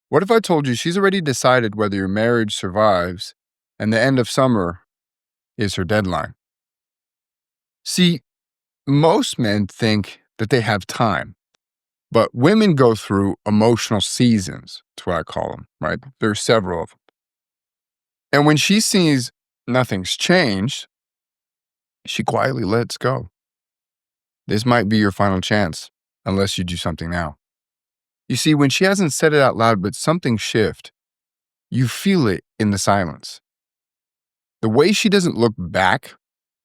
What if I told you she's already decided whether your marriage survives and the end of summer is her deadline? See, most men think that they have time, but women go through emotional seasons. That's what I call them, right? There's several of them. And when she sees nothing's changed, she quietly lets go. This might be your final chance, unless you do something now. You see, when she hasn't said it out loud, but something shift, you feel it in the silence. The way she doesn't look back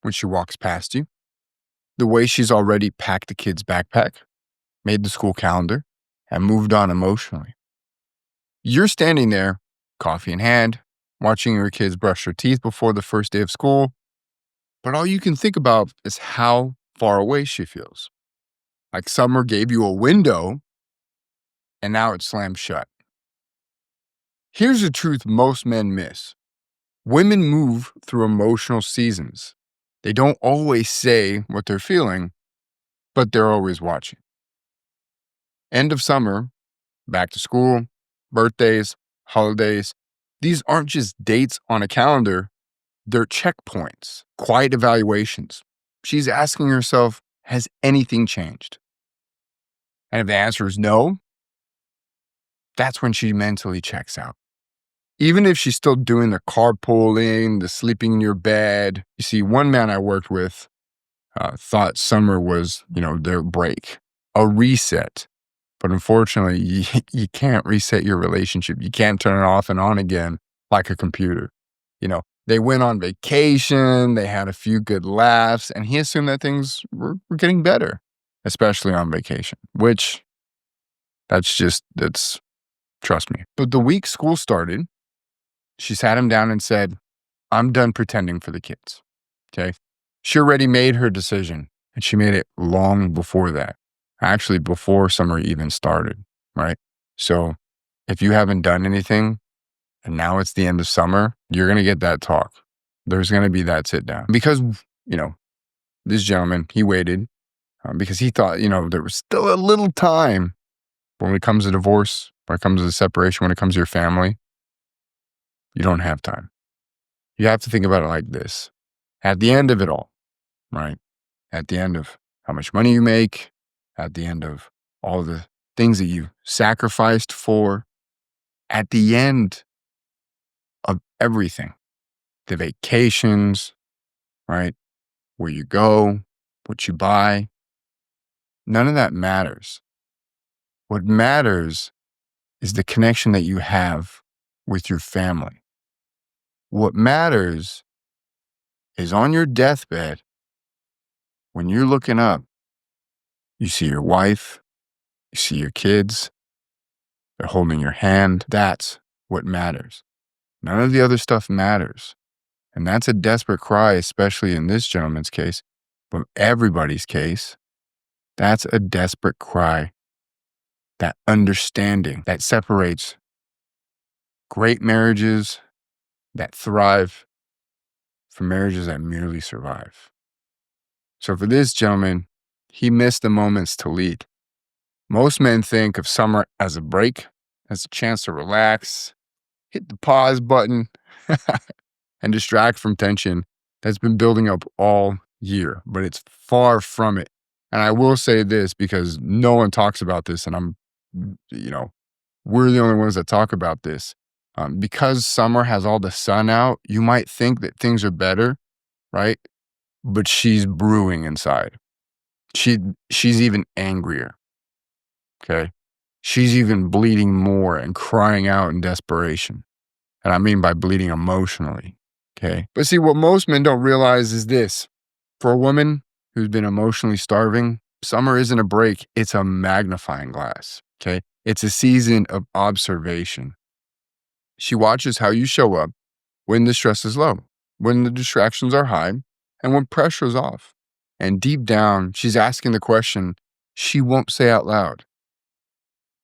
when she walks past you, the way she's already packed the kid's backpack, made the school calendar, and moved on emotionally. You're standing there, coffee in hand, watching your kids brush their teeth before the first day of school, but all you can think about is how far away she feels. Like summer gave you a window, and now it's slammed shut. Here's the truth most men miss. Women move through emotional seasons. They don't always say what they're feeling, but they're always watching. End of summer, back to school, birthdays, holidays. These aren't just dates on a calendar, they're checkpoints, quiet evaluations. She's asking herself, has anything changed? And if the answer is no, that's when she mentally checks out. Even if she's still doing the carpooling, the sleeping in your bed. You see, one man I worked with thought summer was, their break, a reset. But unfortunately, you can't reset your relationship. You can't turn it off and on again like a computer. They went on vacation, they had a few good laughs, and he assumed that things were getting better, especially on vacation, which that's trust me. But the week school started, she sat him down and said, I'm done pretending for the kids. Okay. She already made her decision, and she made it long before that. Actually, before summer even started, right? So if you haven't done anything and now it's the end of summer, you're going to get that talk. There's going to be that sit down. Because, this gentleman, he waited because he thought, there was still a little time when it comes to divorce, when it comes to separation, when it comes to your family. You don't have time. You have to think about it like this. At the end of it all, right? At the end of how much money you make, at the end of all the things that you sacrificed for, at the end of everything, the vacations, right? Where you go, what you buy, none of that matters. What matters is the connection that you have with your family. What matters is on your deathbed, when you're looking up, you see your wife, you see your kids, they're holding your hand. That's what matters. None of the other stuff matters. And that's a desperate cry, especially in this gentleman's case, but everybody's case. That's a desperate cry. That understanding that separates great marriages that thrive from marriages that merely survive. So for this gentleman, he missed the moments to lead. Most men think of summer as a break, as a chance to relax, hit the pause button, and distract from tension that's been building up all year, but it's far from it. And I will say this because no one talks about this, and we're the only ones that talk about this. Because summer has all the sun out, you might think that things are better, right? But she's brewing inside. She's even angrier. Okay. She's even bleeding more and crying out in desperation. And I mean by bleeding emotionally. Okay. But see, what most men don't realize is this. For a woman who's been emotionally starving, summer isn't a break. It's a magnifying glass. Okay. It's a season of observation. She watches how you show up when the stress is low, when the distractions are high, and when pressure is off. And deep down, she's asking the question she won't say out loud.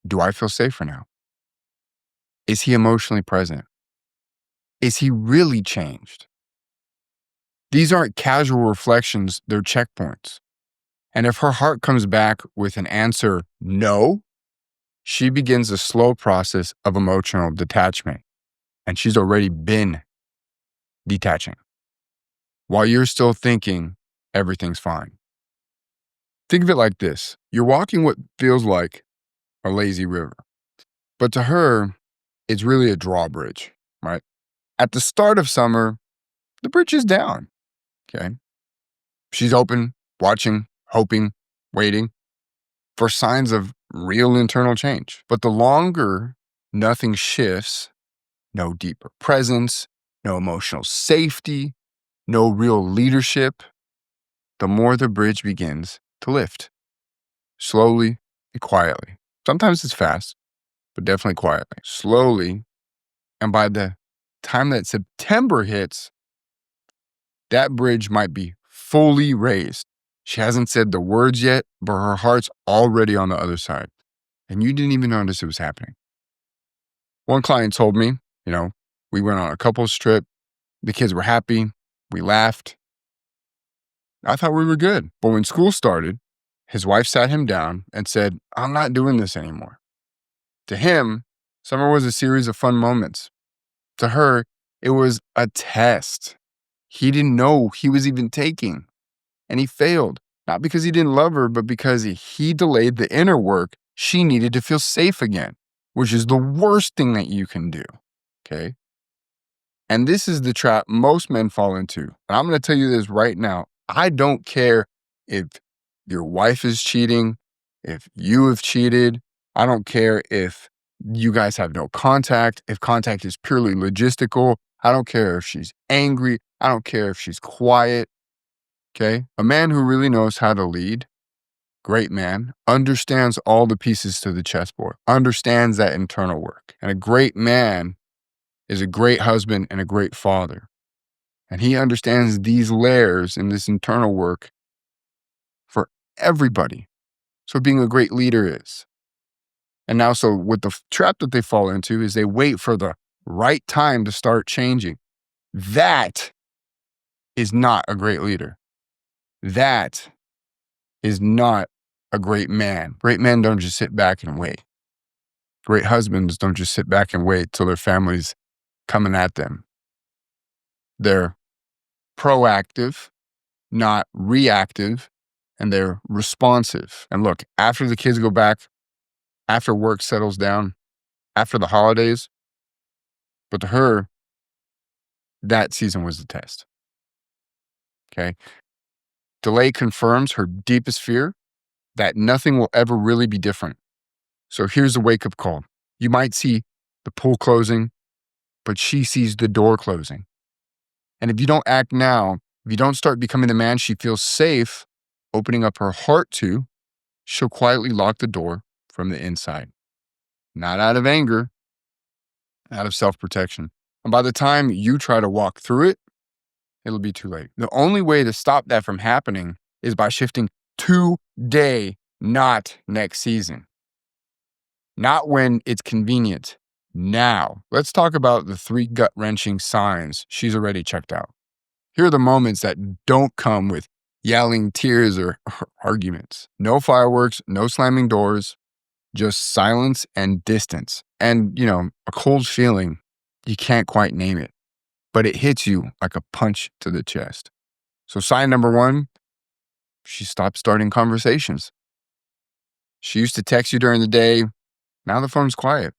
Do I feel safer now? Is he emotionally present? Is he really changed? These aren't casual reflections, they're checkpoints. And if her heart comes back with an answer, no, she begins a slow process of emotional detachment. And she's already been detaching while you're still thinking everything's fine. Think of it like this. You're walking what feels like a lazy river, but to her, it's really a drawbridge, right? At the start of summer, the bridge is down, okay? She's open, watching, hoping, waiting for signs of real internal change. But the longer nothing shifts, no deeper presence, no emotional safety, no real leadership, the more the bridge begins to lift, slowly and quietly. Sometimes it's fast, but definitely quietly, slowly. And by the time that September hits, that bridge might be fully raised. She hasn't said the words yet, but her heart's already on the other side. And you didn't even notice it was happening. One client told me, we went on a couples trip. The kids were happy. We laughed. I thought we were good. But when school started, his wife sat him down and said, I'm not doing this anymore. To him, summer was a series of fun moments. To her, it was a test he didn't know he was even taking. And he failed, not because he didn't love her, but because he delayed the inner work she needed to feel safe again, which is the worst thing that you can do. Okay. And this is the trap most men fall into. And I'm going to tell you this right now. I don't care if your wife is cheating, if you have cheated. I don't care if you guys have no contact, if contact is purely logistical. I don't care if she's angry. I don't care if she's quiet. Okay. A man who really knows how to lead, great man, understands all the pieces to the chessboard, understands that internal work. And a great man is a great husband and a great father. And he understands these layers in this internal work for everybody. So being a great leader is. And now, so what the trap that they fall into is they wait for the right time to start changing. That is not a great leader. That is not a great man. Great men don't just sit back and wait. Great husbands don't just sit back and wait till their family's coming at them. They're proactive, not reactive, and they're responsive. And look, after the kids go back, after work settles down, after the holidays, but to her, that season was the test. Okay. Delay confirms her deepest fear that nothing will ever really be different. So here's a wake up call. You might see the pool closing, but she sees the door closing. And if you don't act now, if you don't start becoming the man she feels safe opening up her heart to, she'll quietly lock the door from the inside. Not out of anger, out of self-protection. And by the time you try to walk through it, it'll be too late. The only way to stop that from happening is by shifting today, not next season. Not when it's convenient. Now, let's talk about the 3 gut-wrenching signs she's already checked out. Here are the moments that don't come with yelling, tears, or arguments. No fireworks, no slamming doors, just silence and distance. And, a cold feeling, you can't quite name it, but it hits you like a punch to the chest. So sign number 1, she stopped starting conversations. She used to text you during the day. Now the phone's quiet.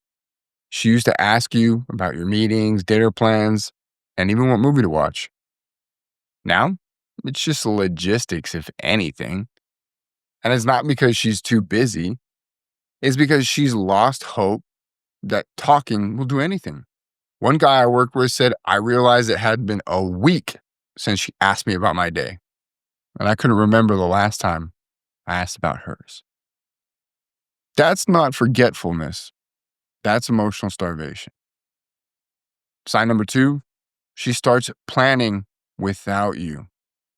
She used to ask you about your meetings, dinner plans, and even what movie to watch. Now, it's just logistics, if anything. And it's not because she's too busy. It's because she's lost hope that talking will do anything. One guy I worked with said, I realized it had been a week since she asked me about my day. And I couldn't remember the last time I asked about hers. That's not forgetfulness. That's emotional starvation. Sign number 2, she starts planning without you.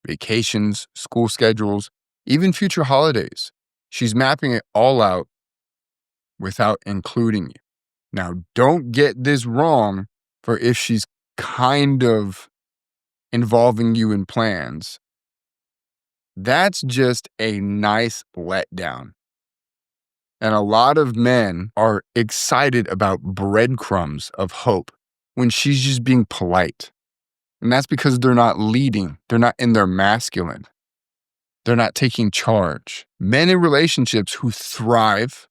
Vacations, school schedules, even future holidays. She's mapping it all out without including you. Now, don't get this wrong for if she's kind of involving you in plans. That's just a nice letdown. And a lot of men are excited about breadcrumbs of hope when she's just being polite. And that's because they're not leading. They're not in their masculine. They're not taking charge. Men in relationships who thrive,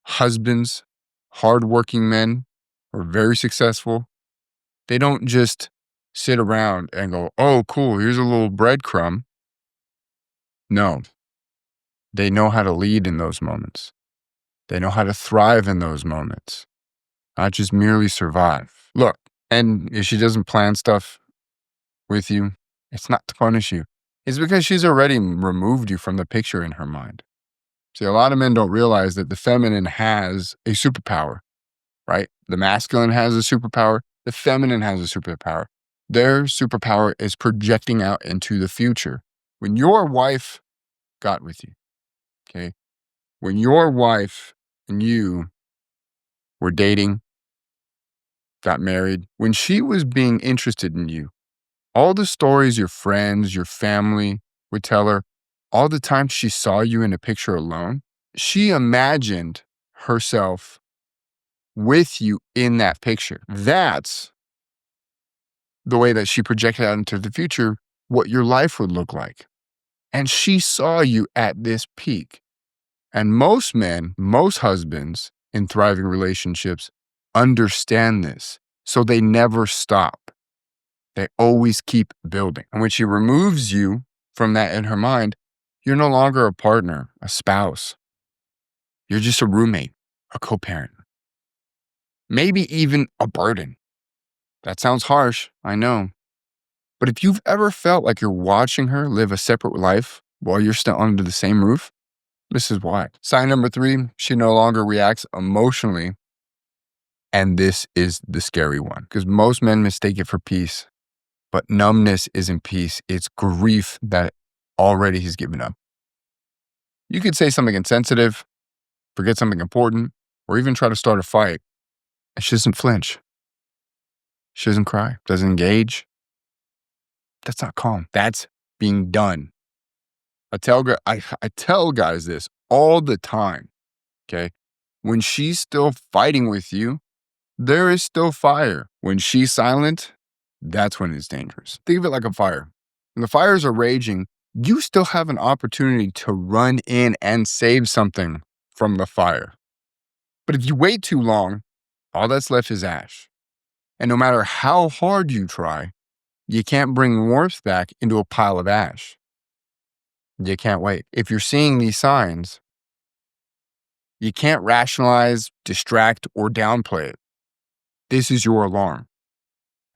husbands, hardworking men, or very successful, they don't just sit around and go, oh, cool, here's a little breadcrumb. No, they know how to lead in those moments. They know how to thrive in those moments, not just merely survive. Look, and if she doesn't plan stuff with you, it's not to punish you. It's because she's already removed you from the picture in her mind. See, a lot of men don't realize that the feminine has a superpower, right? The masculine has a superpower. The feminine has a superpower. Their superpower is projecting out into the future. When your wife got with you, okay? When your wife and you were dating, got married, when she was being interested in you, all the stories your friends, your family would tell her, all the times she saw you in a picture alone, she imagined herself with you in that picture. That's the way that she projected out into the future what your life would look like. And she saw you at this peak. And most men, most husbands in thriving relationships understand this. So they never stop. They always keep building. And when she removes you from that in her mind, you're no longer a partner, a spouse. You're just a roommate, a co-parent, maybe even a burden. That sounds harsh, I know. But if you've ever felt like you're watching her live a separate life while you're still under the same roof, this is why. Sign number 3, she no longer reacts emotionally. And this is the scary one because most men mistake it for peace. But numbness isn't peace. It's grief that already he's given up. You could say something insensitive, forget something important, or even try to start a fight. And she doesn't flinch. She doesn't cry, doesn't engage. That's not calm. That's being done. I tell guys this all the time, okay? When she's still fighting with you, there is still fire. When she's silent, that's when it's dangerous. Think of it like a fire. When the fires are raging, you still have an opportunity to run in and save something from the fire. But if you wait too long, all that's left is ash. And no matter how hard you try, you can't bring warmth back into a pile of ash. You can't wait. If you're seeing these signs, you can't rationalize, distract, or downplay it. This is your alarm.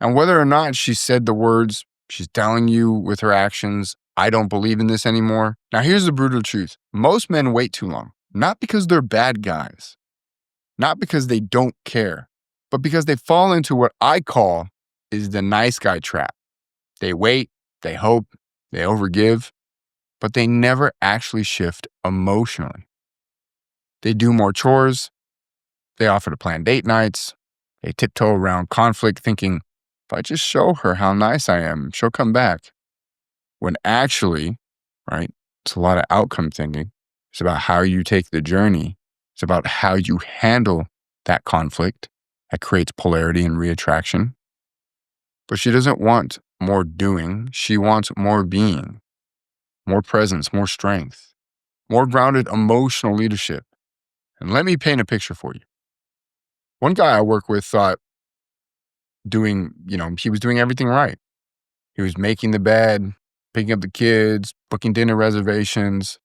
And whether or not she said the words, she's telling you with her actions, I don't believe in this anymore. Now, here's the brutal truth. Most men wait too long, not because they're bad guys, not because they don't care, but because they fall into what I call is the nice guy trap. They wait, they hope, they overgive, but they never actually shift emotionally. They do more chores. They offer to plan date nights. They tiptoe around conflict thinking, if I just show her how nice I am, she'll come back. When actually, right, it's a lot of outcome thinking. It's about how you take the journey. It's about how you handle that conflict that creates polarity and reattraction. But she doesn't want more doing. She wants more being, more presence, more strength, more grounded emotional leadership. And let me paint a picture for you. One guy I work with thought he was doing everything right. He was making the bed, picking up the kids, booking dinner reservations.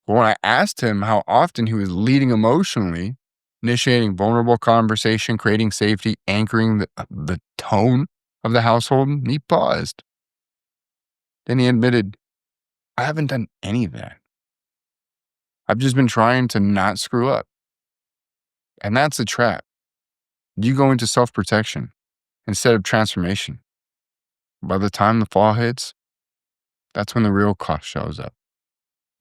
But when I asked him how often he was leading emotionally, initiating vulnerable conversation, creating safety, anchoring the tone of the household, he paused. Then he admitted, I haven't done any of that. I've just been trying to not screw up. And that's a trap. You go into self-protection instead of transformation. By the time the fall hits, that's when the real cost shows up.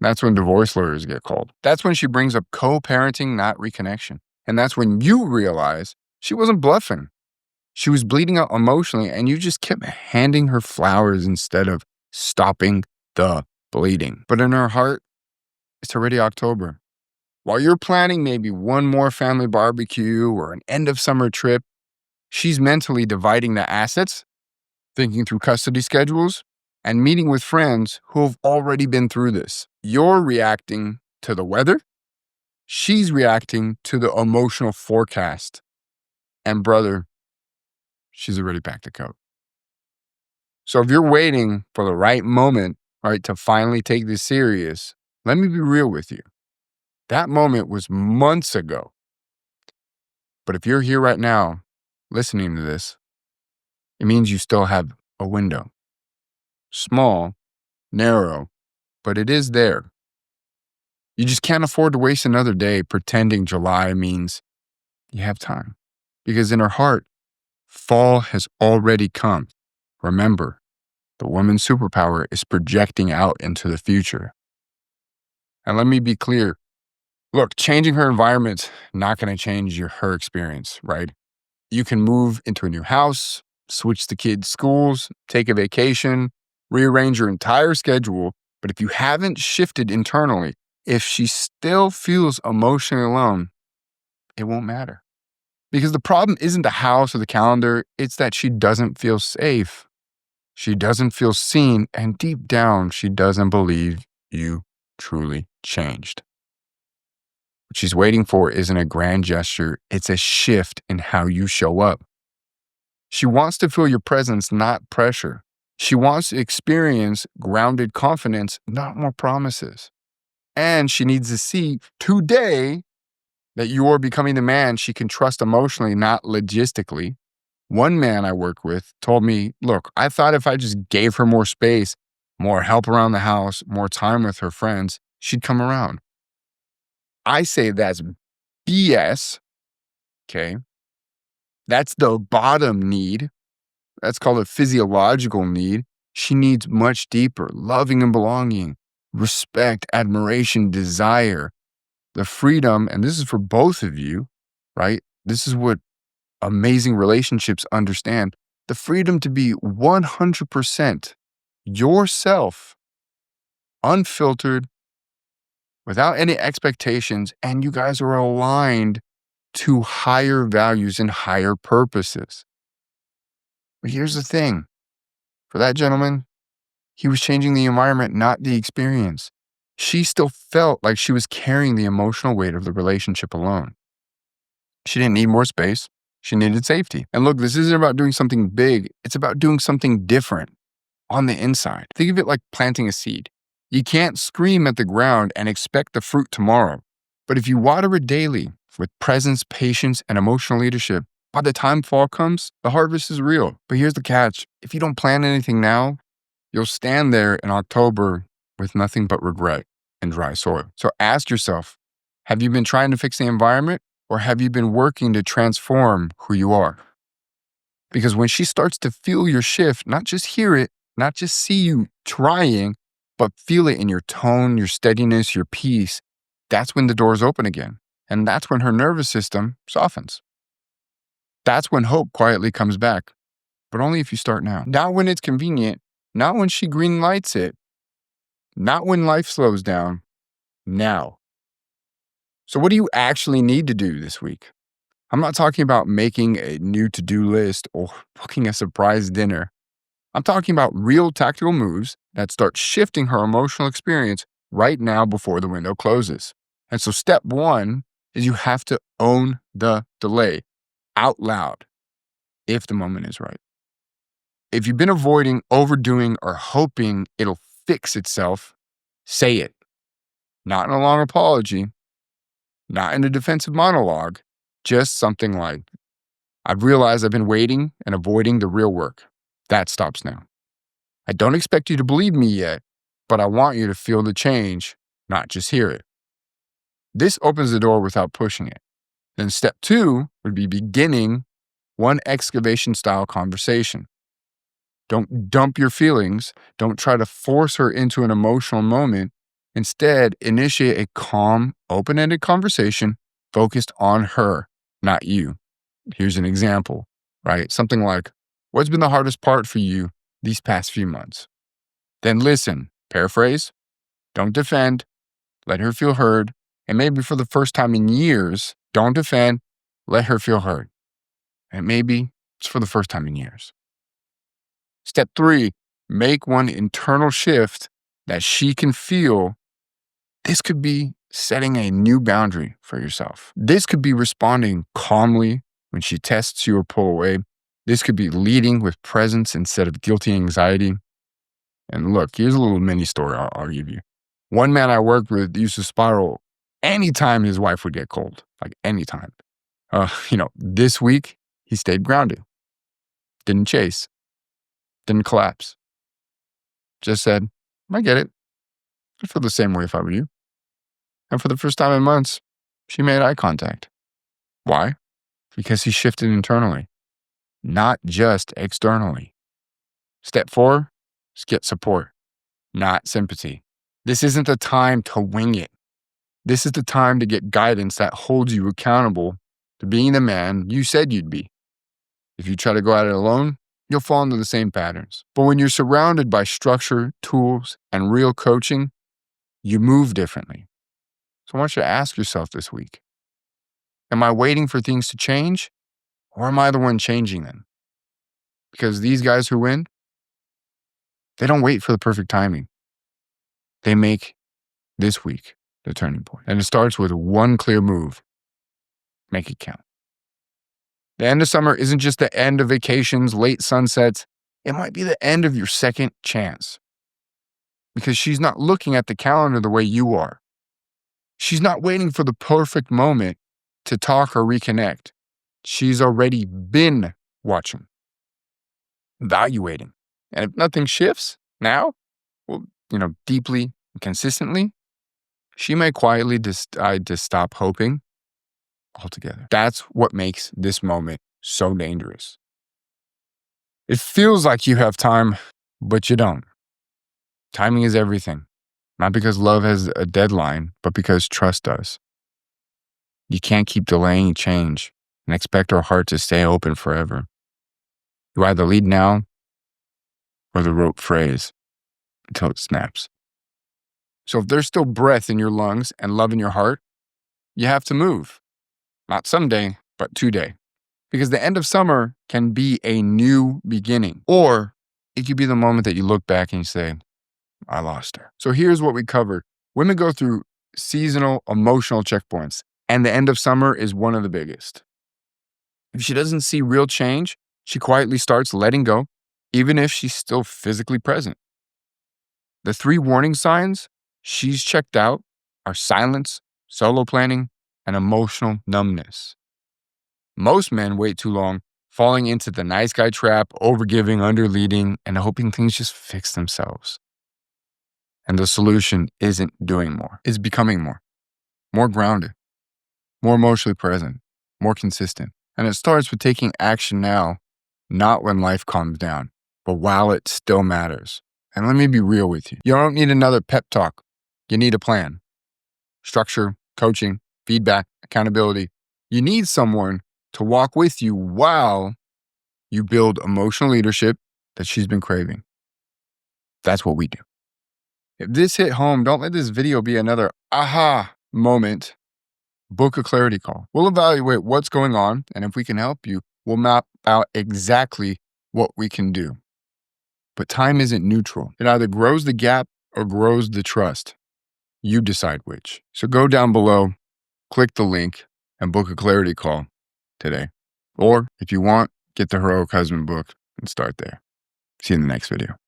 That's when divorce lawyers get called. That's when she brings up co-parenting, not reconnection. And that's when you realize she wasn't bluffing. She was bleeding out emotionally, and you just kept handing her flowers instead of stopping the bleeding. But in her heart, it's already October. While you're planning maybe one more family barbecue or an end of summer trip, she's mentally dividing the assets, thinking through custody schedules, and meeting with friends who have already been through this. You're reacting to the weather. She's reacting to the emotional forecast. And brother, she's already packed a coat. So if you're waiting for the right moment, right, to finally take this serious, let me be real with you. That moment was months ago. But if you're here right now listening to this, it means you still have a window. Small, narrow, but it is there. You just can't afford to waste another day pretending July means you have time. Because in her heart, fall has already come. Remember, the woman's superpower is projecting out into the future. And let me be clear. Look, changing her environment's not going to change her experience, right? You can move into a new house, switch the kids' schools, take a vacation, rearrange your entire schedule. But if you haven't shifted internally, if she still feels emotionally alone, it won't matter. Because the problem isn't the house or the calendar, it's that she doesn't feel safe. She doesn't feel seen, and deep down, she doesn't believe you truly changed. What she's waiting for isn't a grand gesture, it's a shift in how you show up. She wants to feel your presence, not pressure. She wants to experience grounded confidence, not more promises. And she needs to see today that you're becoming the man she can trust emotionally, not logistically. One man I work with told me, look, I thought if I just gave her more space, more help around the house, more time with her friends, she'd come around. I say that's BS, okay? That's the bottom need. That's called a physiological need. She needs much deeper, loving and belonging, respect, admiration, desire, the freedom, and this is for both of you, right? This is what amazing relationships understand, the freedom to be 100% yourself, unfiltered, without any expectations, and you guys are aligned to higher values and higher purposes. But here's the thing. For that gentleman, he was changing the environment, not the experience. She still felt like she was carrying the emotional weight of the relationship alone. She didn't need more space. She needed safety. And look, this isn't about doing something big. It's about doing something different on the inside. Think of it like planting a seed. You can't scream at the ground and expect the fruit tomorrow. But if you water it daily with presence, patience, and emotional leadership, by the time fall comes, the harvest is real. But here's the catch. If you don't plant anything now, you'll stand there in October with nothing but regret and dry soil. So ask yourself, have you been trying to fix the environment, or have you been working to transform who you are? Because when she starts to feel your shift, not just hear it, not just see you trying, but feel it in your tone, your steadiness, your peace, that's when the doors open again. And that's when her nervous system softens. That's when hope quietly comes back, but only if you start now. Not when it's convenient, not when she green lights it, not when life slows down, now. So what do you actually need to do this week? I'm not talking about making a new to-do list or booking a surprise dinner. I'm talking about real tactical moves that start shifting her emotional experience right now before the window closes. And so step one is you have to own the delay out loud if the moment is right. If you've been avoiding, overdoing, or hoping it'll fix itself, say it. Not in a long apology, not in a defensive monologue, just something like, I've realized I've been waiting and avoiding the real work. That stops now. I don't expect you to believe me yet, but I want you to feel the change, not just hear it. This opens the door without pushing it. Then step two would be beginning one excavation style conversation. Don't dump your feelings. Don't try to force her into an emotional moment. Instead, initiate a calm, open-ended conversation focused on her, not you. Here's an example, right? Something like, what's been the hardest part for you these past few months? Then listen, paraphrase, don't defend, let her feel heard, And maybe for the first time in years, don't defend, let her feel heard. And maybe it's for the first time in years. Step 3, make one internal shift that she can feel. This could be setting a new boundary for yourself. This could be responding calmly when she tests you or pull away. This could be leading with presence instead of guilty anxiety. And look, here's a little mini story I'll give you. One man I worked with used to spiral anytime his wife would get cold, like anytime. This week he stayed grounded, didn't chase, didn't collapse. Just said, I get it. I feel the same way if I were you. And for the first time in months, she made eye contact. Why? Because he shifted internally, not just externally. Step 4 is get support, not sympathy. This isn't the time to wing it. This is the time to get guidance that holds you accountable to being the man you said you'd be. If you try to go at it alone, you'll fall into the same patterns. But when you're surrounded by structure, tools, and real coaching, you move differently. So I want you to ask yourself this week, am I waiting for things to change, or am I the one changing them? Because these guys who win, they don't wait for the perfect timing. They make this week the turning point. And it starts with one clear move. Make it count. The end of summer isn't just the end of vacations, late sunsets. It might be the end of your second chance. Because she's not looking at the calendar the way you are. She's not waiting for the perfect moment to talk or reconnect. She's already been watching, evaluating. And if nothing shifts now, deeply and consistently, she may quietly decide to stop hoping altogether. That's what makes this moment so dangerous. It feels like you have time, but you don't. Timing is everything. Not because love has a deadline, but because trust does. You can't keep delaying change and expect our heart to stay open forever. You either lead now or the rope frays until it snaps. So if there's still breath in your lungs and love in your heart, you have to move. Not someday, but today. Because the end of summer can be a new beginning. Or it could be the moment that you look back and you say, I lost her. So here's what we covered. Women go through seasonal emotional checkpoints, and the end of summer is one of the biggest. If she doesn't see real change, she quietly starts letting go, even if she's still physically present. The 3 warning signs she's checked out are silence, solo planning, and emotional numbness. Most men wait too long, falling into the nice guy trap, overgiving, underleading, and hoping things just fix themselves. And the solution isn't doing more. It's becoming more grounded, more emotionally present, more consistent. And it starts with taking action now, not when life calms down, but while it still matters. And let me be real with you. You don't need another pep talk. You need a plan. Structure, coaching, feedback, accountability. You need someone to walk with you while you build emotional leadership that she's been craving. That's what we do. If this hit home, don't let this video be another aha moment. Book a clarity call. We'll evaluate what's going on, and if we can help you, we'll map out exactly what we can do. But time isn't neutral. It either grows the gap or grows the trust. You decide which. So go down below, click the link, and book a clarity call today. Or if you want, get the Heroic Husband book and start there. See you in the next video.